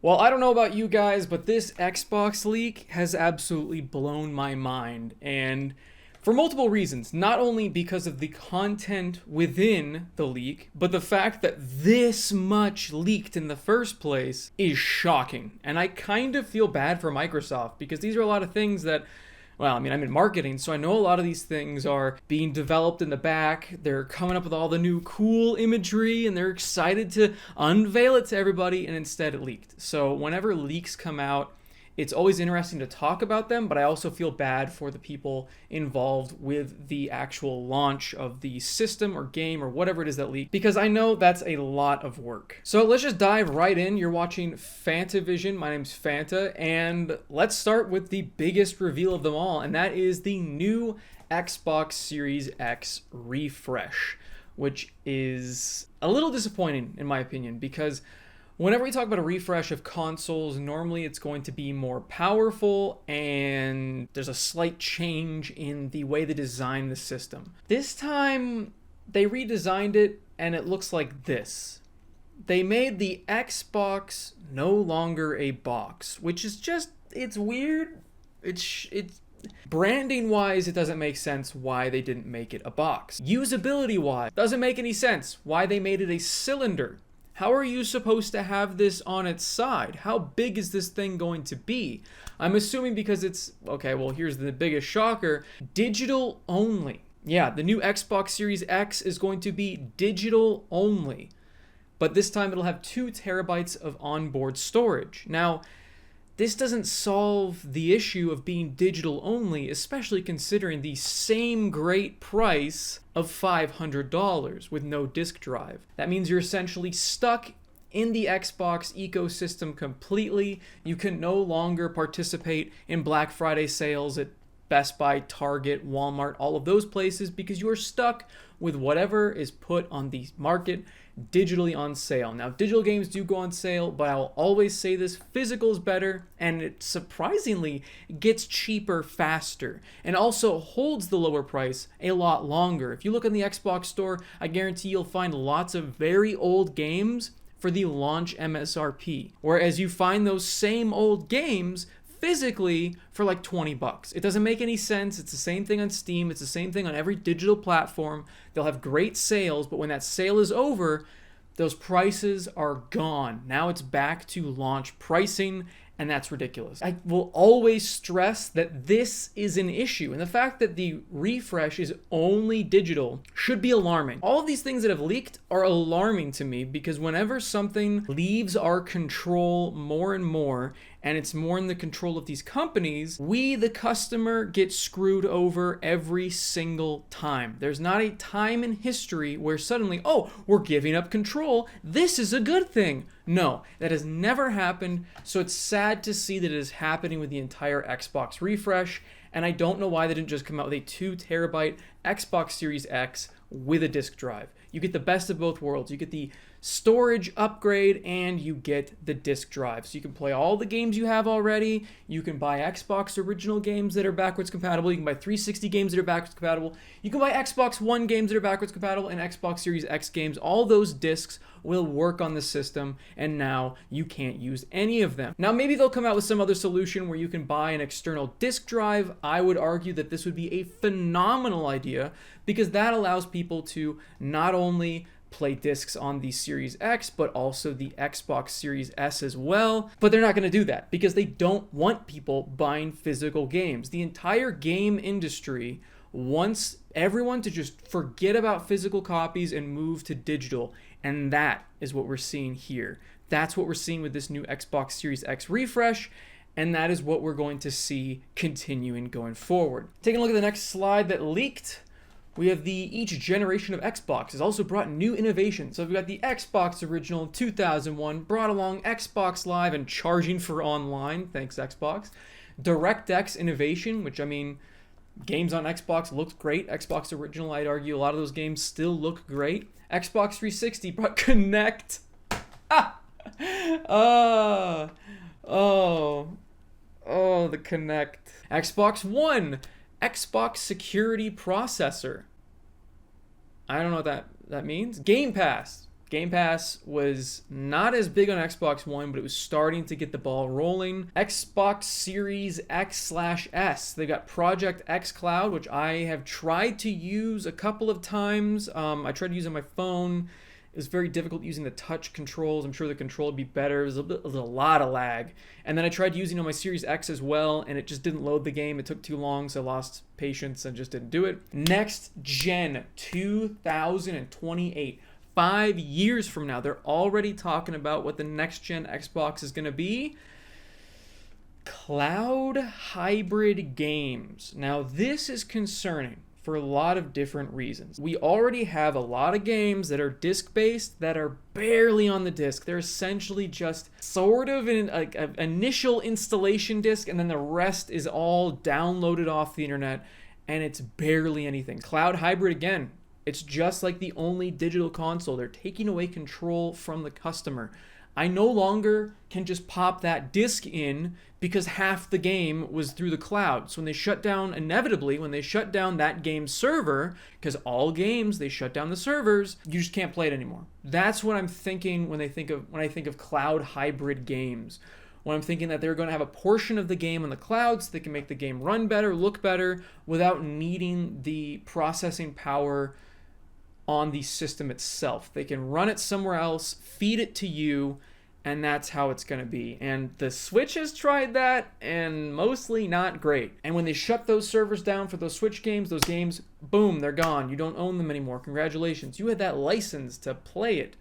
Well, I don't know about you guys, but this Xbox leak has absolutely blown my mind, and for multiple reasons. Not only because of the content within the leak, but the fact that this much leaked in the first place is shocking. And I kind of feel bad for Microsoft because these are a lot of things that, well, I mean, I'm in marketing, so I know a lot of these things are being developed in the back. They're coming up with all the new cool imagery, and they're excited to unveil it to everybody, and instead it leaked. So whenever leaks come out, it's always interesting to talk about them, but I also feel bad for the people involved with the actual launch of the system or game or whatever it is that leaked, because I know that's a lot of work. So let's just dive right in. You're watching FANTAVISION. My name's Fanta, and let's start with the biggest reveal of them all, and that is the new Xbox Series X refresh, which is a little disappointing in my opinion, because whenever we talk about a refresh of consoles, normally it's going to be more powerful and there's a slight change in the way they design the system. This time, they redesigned it and it looks like this. They made the Xbox no longer a box, which is just, it's weird. It's branding wise, it doesn't make sense why they didn't make it a box. Usability wise, doesn't make any sense why they made it a cylinder. How are you supposed to have this on its side? How big is this thing going to be? I'm assuming because it's, okay, well, here's the biggest shocker, digital only. Yeah, the new Xbox Series X is going to be digital only, but this time it'll have 2 terabytes of onboard storage. Now, this doesn't solve the issue of being digital only, especially considering the same great price of $500 with no disk drive. That means you're essentially stuck in the Xbox ecosystem completely. You can no longer participate in Black Friday sales at Best Buy, Target, Walmart, all of those places, because you are stuck with whatever is put on the market digitally on sale. Now, digital games do go on sale, but I'll always say this, physical is better, and it surprisingly gets cheaper faster, and also holds the lower price a lot longer. If you look in the Xbox store, I guarantee you'll find lots of very old games for the launch MSRP, whereas you find those same old games physically for like $20. It doesn't make any sense. It's the same thing on Steam. It's the same thing on every digital platform. They'll have great sales, but when that sale is over, those prices are gone. Now it's back to launch pricing, and that's ridiculous. I will always stress that this is an issue, and the fact that the refresh is only digital should be alarming. All of these things that have leaked are alarming to me, because whenever something leaves our control more and more, and it's more in the control of these companies, we, the customer, get screwed over every single time. There's not a time in history where suddenly, oh, we're giving up control, this is a good thing. No, that has never happened, so it's sad to see that it is happening with the entire Xbox refresh, and I don't know why they didn't just come out with a 2 terabyte Xbox Series X with a disk drive. You get the best of both worlds. You get the storage upgrade and you get the disk drive. So you can play all the games you have already. You can buy Xbox original games that are backwards compatible. You can buy 360 games that are backwards compatible. You can buy Xbox One games that are backwards compatible and Xbox Series X games. All those discs will work on the system, and now you can't use any of them. Now, maybe they'll come out with some other solution where you can buy an external disk drive. I would argue that this would be a phenomenal idea, because that allows people to not only play discs on the Series X, but also the Xbox Series S as well. But they're not going to do that because they don't want people buying physical games. The entire game industry wants everyone to just forget about physical copies and move to digital. And that is what we're seeing here. That's what we're seeing with this new Xbox Series X refresh. And that is what we're going to see continuing going forward. Taking a look at the next slide that leaked, we have each generation of Xbox has also brought new innovations. So we've got the Xbox Original 2001, brought along Xbox Live and charging for online, thanks Xbox. DirectX innovation, which I mean, games on Xbox looked great. Xbox Original, I'd argue a lot of those games still look great. Xbox 360 brought Connect. The Connect. Xbox One, Xbox Security Processor. I don't know what that means. Game Pass Game Pass was not as big on Xbox One, but it was starting to get the ball rolling. Xbox Series X/S. They got Project X Cloud, which I have tried to use a couple of times. I tried to use it on my phone. It was very difficult using the touch controls. I'm sure the control would be better. It was a lot of lag. And then I tried using it on my Series X as well, and it just didn't load the game. It took too long, so I lost patience and just didn't do it. Next Gen 2028. 5 years from now, they're already talking about what the next gen Xbox is going to be. Cloud hybrid games. Now, this is concerning for a lot of different reasons. We already have a lot of games that are disc-based that are barely on the disc. They're essentially just sort of an initial installation disc, and then the rest is all downloaded off the internet, and it's barely anything. Cloud hybrid, again, it's just like the only digital console. They're taking away control from the customer. I no longer can just pop that disc in because half the game was through the cloud. So when they shut down, inevitably, when they shut down that game's server, because all games, they shut down the servers, you just can't play it anymore. That's what I'm thinking when I think of cloud hybrid games. When I'm thinking that they're going to have a portion of the game on the cloud so they can make the game run better, look better, without needing the processing power on the system itself. They can run it somewhere else, feed it to you, and that's how it's going to be. And the Switch has tried that, and mostly not great. And when they shut those servers down for those Switch games, those games, boom, they're gone. You don't own them anymore. Congratulations. You had that license to play it.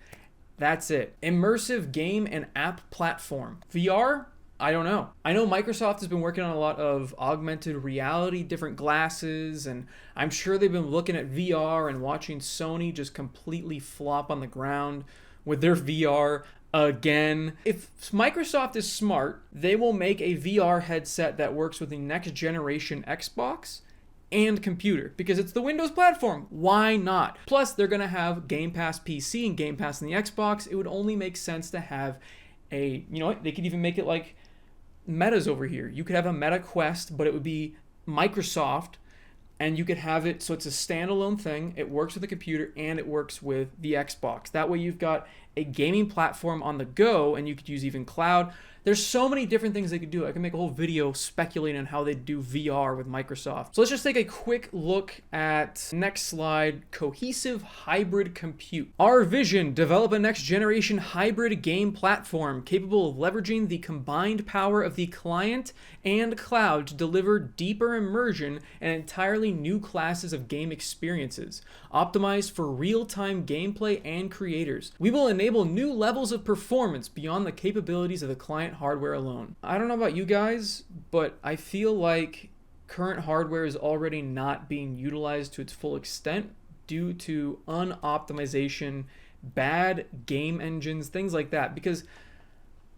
That's it. Immersive game and app platform. VR? I don't know. I know Microsoft has been working on a lot of augmented reality, different glasses, and I'm sure they've been looking at VR and watching Sony just completely flop on the ground with their VR again. If Microsoft is smart, they will make a VR headset that works with the next generation Xbox and computer, because it's the Windows platform. Why not? Plus, they're going to have Game Pass PC and Game Pass on the Xbox. It would only make sense to have a, you know what, they could even make it like Meta's over here. You could have a Meta Quest, but it would be Microsoft, and you could have it so it's a standalone thing. It works with the computer and it works with the Xbox. That way you've got a gaming platform on the go, and you could use even cloud. There's so many different things they could do. I can make a whole video speculating on how they do VR with Microsoft. So let's just take a quick look at, next slide, cohesive hybrid compute. Our vision: develop a next generation hybrid game platform capable of leveraging the combined power of the client and cloud to deliver deeper immersion and entirely new classes of game experiences, optimized for real-time gameplay and creators. We will enable new levels of performance beyond the capabilities of the client hardware alone. I don't know about you guys, but I feel like current hardware is already not being utilized to its full extent due to unoptimization, bad game engines, things like that. Because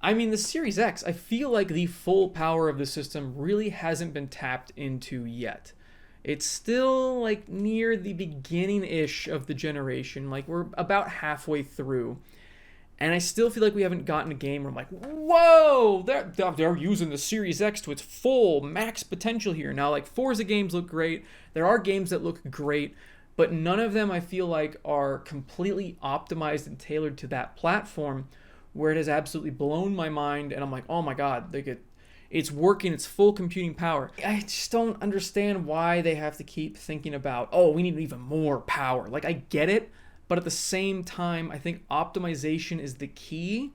I mean, the Series X, I feel like the full power of the system really hasn't been tapped into yet. It's still like near the beginning-ish of the generation. Like, we're about halfway through. And I still feel like we haven't gotten a game where I'm like, whoa, they're using the Series X to its full max potential here. Now, like, Forza games look great. There are games that look great, but none of them I feel like are completely optimized and tailored to that platform, where it has absolutely blown my mind. And I'm like, oh my God, it's working, it's full computing power. I just don't understand why they have to keep thinking about, oh, we need even more power. Like, I get it. But at the same time, I think optimization is the key,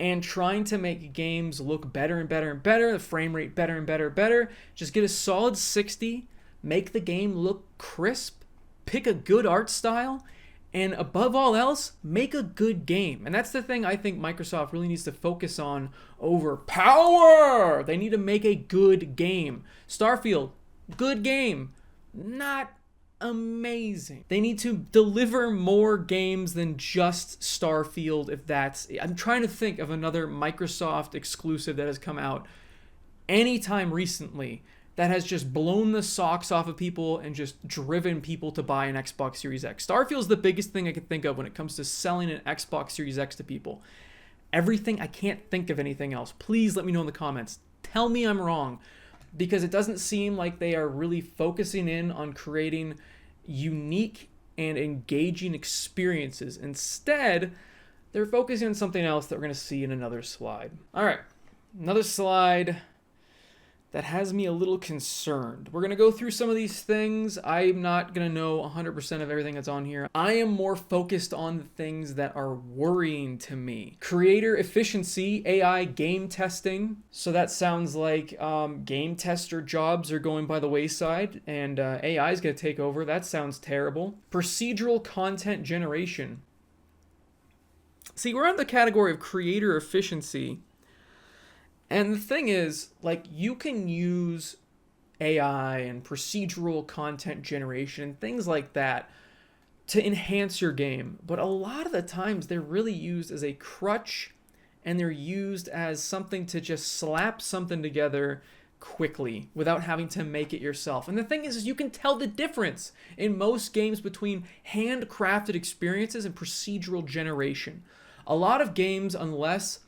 and trying to make games look better and better and better, the frame rate better and better and better. Just get a solid 60, make the game look crisp, pick a good art style, and above all else, make a good game. And that's the thing I think Microsoft really needs to focus on over power. They need to make a good game. Starfield, good game. Not amazing. They need to deliver more games than just Starfield, if that's... I'm trying to think of another Microsoft exclusive that has come out anytime recently that has just blown the socks off of people and just driven people to buy an Xbox Series X. Starfield's the biggest thing I can think of when it comes to selling an Xbox Series X to people. Everything, I can't think of anything else. Please let me know in the comments. Tell me I'm wrong, because it doesn't seem like they are really focusing in on creating unique and engaging experiences. Instead, they're focusing on something else that we're going to see in another slide. All right, another slide that has me a little concerned. We're going to go through some of these things. I'm not going to know 100% of everything that's on here. I am more focused on the things that are worrying to me. Creator efficiency, AI game testing. So that sounds like game tester jobs are going by the wayside and AI is going to take over. That sounds terrible. Procedural content generation. See, we're in the category of creator efficiency. And the thing is, like, you can use AI and procedural content generation and things like that to enhance your game. But a lot of the times they're really used as a crutch, and they're used as something to just slap something together quickly without having to make it yourself. And the thing is you can tell the difference in most games between handcrafted experiences and procedural generation. A lot of games, unless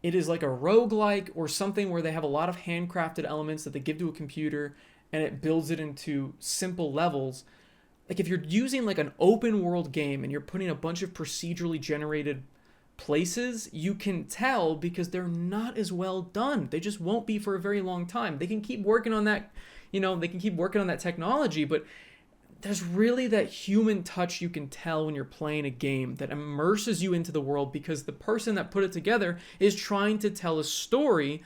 it is like a roguelike or something where they have a lot of handcrafted elements that they give to a computer and it builds it into simple levels. Like if you're using like an open world game and you're putting a bunch of procedurally generated places, you can tell because they're not as well done. They just won't be for a very long time. They can keep working on that, they can keep working on that technology, but there's really that human touch you can tell when you're playing a game that immerses you into the world because the person that put it together is trying to tell a story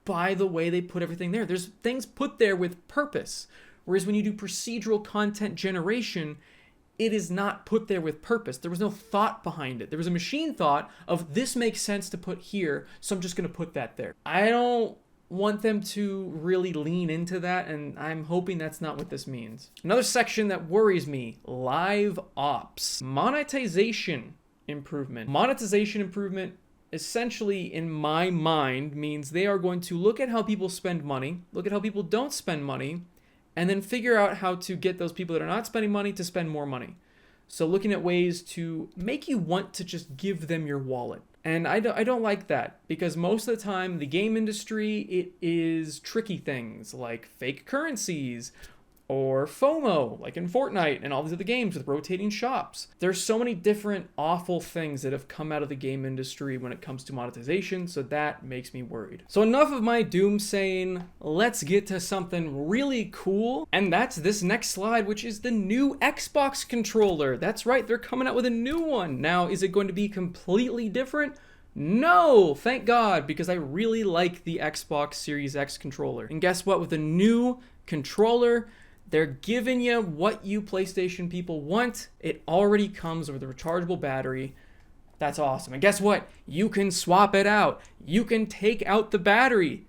by the way they put everything there. There's things put there with purpose. Whereas when you do procedural content generation, it is not put there with purpose. There was no thought behind it. There was a machine thought of this makes sense to put here, so I'm just going to put that there. I don't want them to really lean into that, and I'm hoping that's not what this means. Another section that worries me, live ops. Monetization improvement. Monetization improvement essentially, in my mind, means they are going to look at how people spend money, look at how people don't spend money, and then figure out how to get those people that are not spending money to spend more money. So looking at ways to make you want to just give them your wallet. And I don't like that because most of the time the game industry, it is tricky things like fake currencies or FOMO, like in Fortnite and all these other games with rotating shops. There's so many different awful things that have come out of the game industry when it comes to monetization, so that makes me worried. So enough of my doomsaying, let's get to something really cool, and that's this next slide, which is the new Xbox controller. That's right, they're coming out with a new one. Now, is it going to be completely different? No, thank God, because I really like the Xbox Series X controller. And guess what? With the new controller, they're giving you what you PlayStation people want. It already comes with a rechargeable battery. That's awesome. And guess what? You can swap it out. You can take out the battery.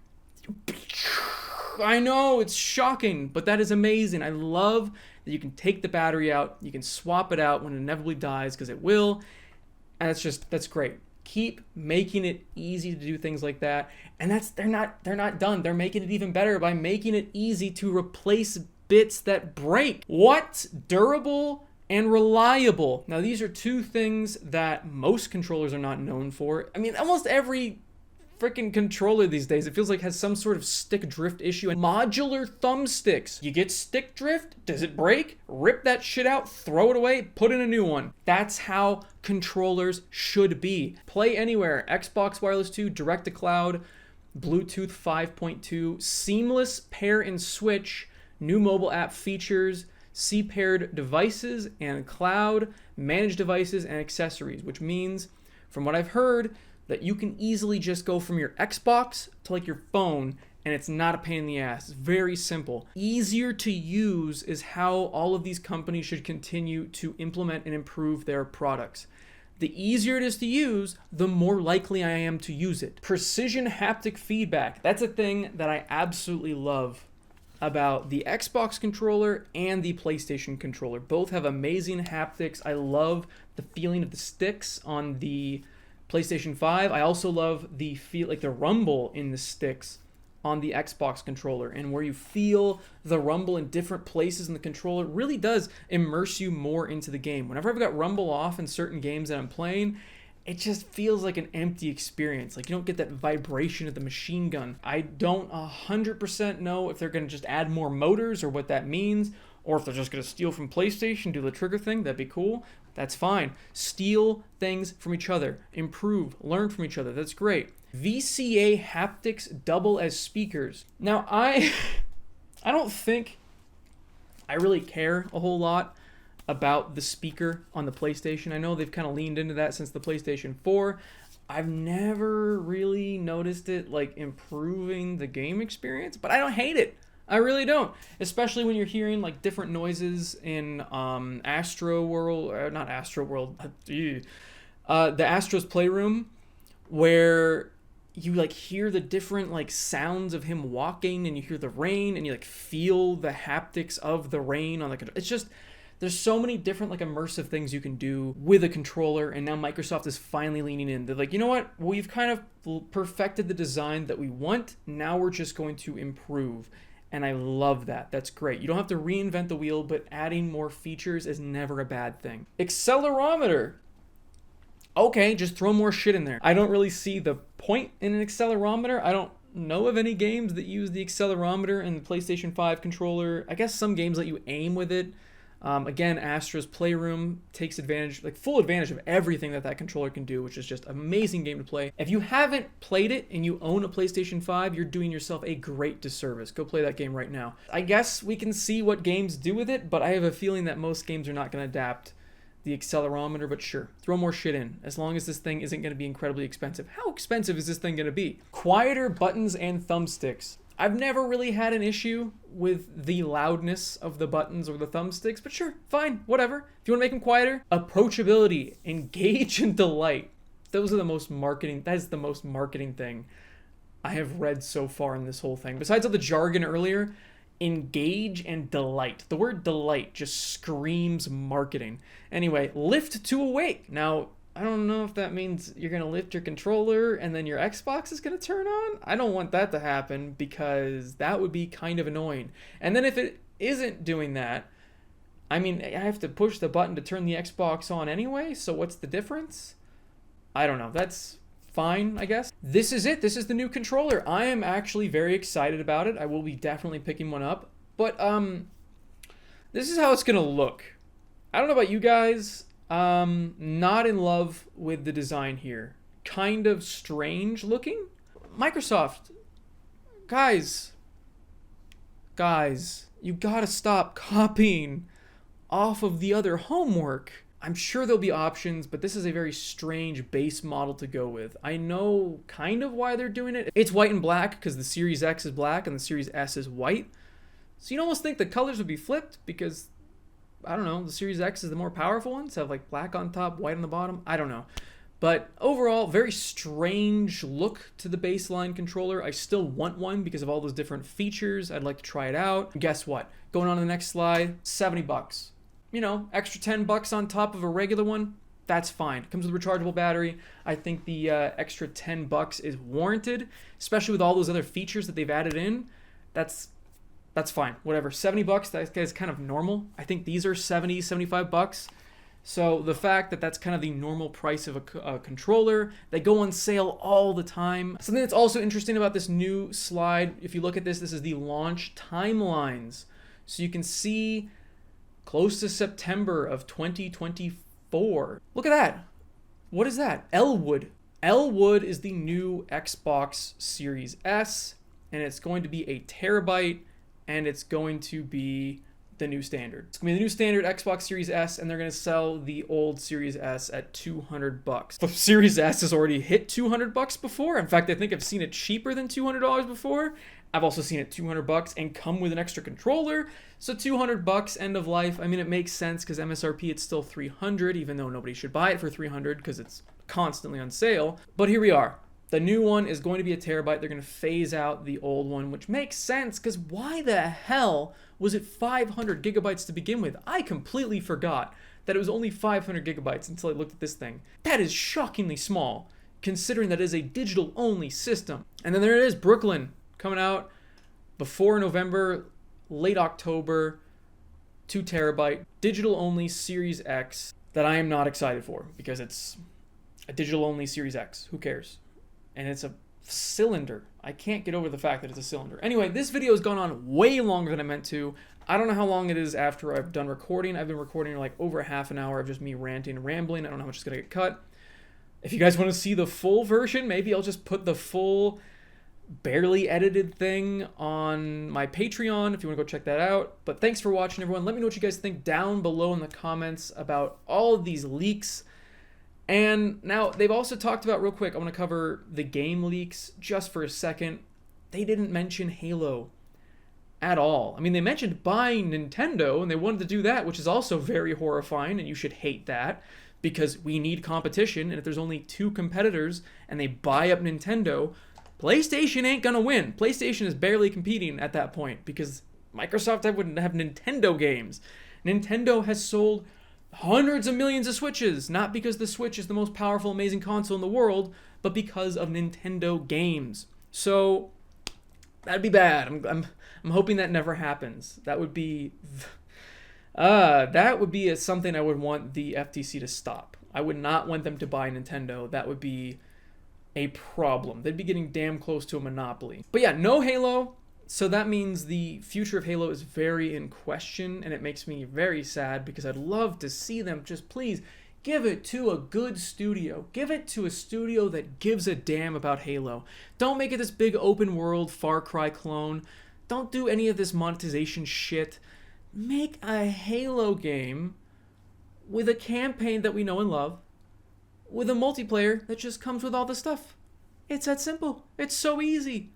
I know, it's shocking, but that is amazing. I love that you can take the battery out. You can swap it out when it inevitably dies, because it will. And that's great. Keep making it easy to do things like that. And they're not done. They're making it even better by making it easy to replace bits that break. What? Durable and reliable. Now, these are two things that most controllers are not known for. I mean, almost every freaking controller these days, it feels like has some sort of stick drift issue. And modular thumbsticks. You get stick drift? Does it break? Rip that shit out, throw it away, put in a new one. That's how controllers should be. Play anywhere. Xbox Wireless 2, Direct to Cloud, Bluetooth 5.2, seamless pair and switch, new mobile app features, C-paired devices and cloud, managed devices and accessories, which means, from what I've heard, that you can easily just go from your Xbox to like your phone, and it's not a pain in the ass. It's very simple. Easier to use is how all of these companies should continue to implement and improve their products. The easier it is to use, the more likely I am to use it. Precision haptic feedback. That's a thing that I absolutely love about the Xbox controller and the PlayStation controller. Both have amazing haptics. I love the feeling of the sticks on the PlayStation 5. I also love the feel, like the rumble in the sticks on the Xbox controller, and where you feel the rumble in different places in the controller really does immerse you more into the game. Whenever I've got rumble off in certain games that I'm playing, it just feels like an empty experience. Like you don't get that vibration of the machine gun. I don't 100% know if they're going to just add more motors or what that means, Or if they're just going to steal from PlayStation, do the trigger thing, that'd be cool. That's fine. Steal things from each other. Improve. Learn from each other. That's great. VCA haptics double as speakers. Now, I don't think I really care a whole lot about the speaker on the PlayStation. I know they've kind of leaned into that since the PlayStation 4. I've never really noticed it like improving the game experience, but I don't hate it. I really don't, especially when you're hearing like different noises in Astro World, or not Astro World, the Astro's Playroom, where you like hear the different like sounds of him walking, and you hear the rain, and you like feel the haptics of the rain on the controller. It's just, there's so many different like immersive things you can do with a controller, and now Microsoft is finally leaning in. They're like, you know what? We've kind of perfected the design that we want. Now we're just going to improve. And I love that. That's great. You don't have to reinvent the wheel, but adding more features is never a bad thing. Accelerometer. Okay, just throw more shit in there. I don't really see the point in an accelerometer. I don't know of any games that use the accelerometer in the PlayStation 5 controller. I guess some games let you aim with it. Again, Astro's Playroom takes advantage, like full advantage of everything that controller can do, which is just an amazing game to play. If you haven't played it and you own a PlayStation 5, you're doing yourself a great disservice. Go play that game right now. I guess we can see what games do with it, but I have a feeling that most games are not going to adapt the accelerometer, but sure, throw more shit in, as long as this thing isn't going to be incredibly expensive. How expensive is this thing going to be? Quieter buttons and thumbsticks. I've never really had an issue with the loudness of the buttons or the thumbsticks, but sure, fine, whatever. If you want to make them quieter. Approachability, engage, and delight. Those are the most marketing, that is the most marketing thing I have read so far in this whole thing. Besides all the jargon earlier, engage and delight. The word delight just screams marketing. Anyway, lift to awake. Now, I don't know if that means you're going to lift your controller and then your Xbox is going to turn on. I don't want that to happen because that would be kind of annoying. And then if it isn't doing that, I mean, I have to push the button to turn the Xbox on anyway, so what's the difference? I don't know. That's fine, I guess. This is it. This is the new controller. I am actually very excited about it. I will be definitely picking one up. But this is how it's going to look. I don't know about you guys. Not in love with the design here. Kind of strange looking. Microsoft, guys, you gotta stop copying off of the other homework. I'm sure there'll be options, but this is a very strange base model to go with. I know kind of why they're doing it. It's white and black because the Series X is black and the Series S is white. So you'd almost think the colors would be flipped because, I don't know, the Series X is the more powerful one, so have like black on top, white on the bottom. I don't know. But overall, very strange look to the baseline controller. I still want one because of all those different features. I'd like to try it out. And guess what? Going on to the next slide, $70. You know, extra $10 on top of a regular one, that's fine. It comes with a rechargeable battery. I think the extra $10 is warranted, especially with all those other features that they've added in. That's fine, whatever. $70, that is kind of normal. I think these are $70, $75. So the fact that that's kind of the normal price of a controller, they go on sale all the time. Something that's also interesting about this new slide, if you look at this is the launch timelines. So you can see close to September of 2024. Look at that. What is that? Elwood. Elwood is the new Xbox Series S, and it's going to be a terabyte. And it's going to be the new standard. It's going to be the new standard Xbox Series S, and they're going to sell the old Series S at $200. The Series S has already hit $200 before. In fact, I think I've seen it cheaper than $200 before. I've also seen it $200 and come with an extra controller. So $200 end of life. I mean, it makes sense because MSRP it's still $300, even though nobody should buy it for $300 because it's constantly on sale. But here we are. The new one is going to be a terabyte. They're going to phase out the old one, which makes sense because why the hell was it 500 gigabytes to begin with? I completely forgot that it was only 500 gigabytes until I looked at this thing. That is shockingly small, considering that it is a digital-only system. And then there it is, Brooklyn, coming out before November, late October, 2 terabyte, digital-only Series X that I am not excited for because it's a digital-only Series X. Who cares? And it's a cylinder. I can't get over the fact that it's a cylinder. Anyway, this video has gone on way longer than I meant to. I don't know how long it is after I've done recording. I've been recording like over half an hour of just me ranting and rambling. I don't know how much is going to get cut. If you guys want to see the full version, maybe I'll just put the full barely edited thing on my Patreon if you want to go check that out. But thanks for watching, everyone. Let me know what you guys think down below in the comments about all of these leaks. And now they've also talked about, real quick, I want to cover the game leaks just for a second. They didn't mention Halo at all. I mean, they mentioned buying Nintendo, and they wanted to do that, which is also very horrifying, and you should hate that, because we need competition, and if there's only 2 competitors and they buy up Nintendo, PlayStation ain't gonna win. PlayStation is barely competing at that point, because Microsoft wouldn't have Nintendo games. Nintendo has sold hundreds of millions of Switches, not because the Switch is the most powerful, amazing console in the world, but because of Nintendo games. So that'd be bad. I'm hoping that never happens. That would be something I would want the FTC to stop. I would not want them to buy Nintendo. That would be a problem. They'd be getting damn close to a monopoly. But yeah, no Halo. So that means the future of Halo is very in question, and it makes me very sad, because I'd love to see them just please give it to a good studio. Give it to a studio that gives a damn about Halo. Don't make it this big open world Far Cry clone. Don't do any of this monetization shit. Make a Halo game with a campaign that we know and love, with a multiplayer that just comes with all the stuff. It's that simple. It's so easy.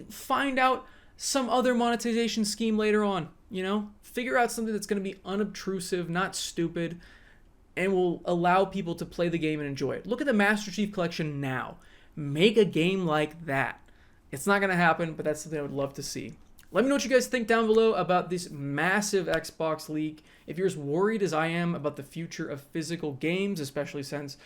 Find out some other monetization scheme later on, you know? Figure out something that's going to be unobtrusive, not stupid, and will allow people to play the game and enjoy it. Look at the Master Chief Collection now. Make a game like that. It's not going to happen, but that's something I would love to see. Let me know what you guys think down below about this massive Xbox leak. If you're as worried as I am about the future of physical games, especially since,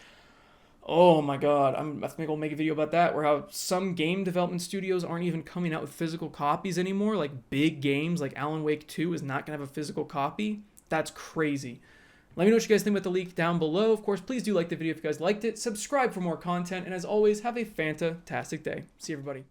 oh my god, I think I'll make a video about that, where how some game development studios aren't even coming out with physical copies anymore. Like big games like Alan Wake 2 is not going to have a physical copy. That's crazy. Let me know what you guys think about the leak down below. Of course, please do like the video if you guys liked it. Subscribe for more content. And as always, have a fantastic day. See everybody.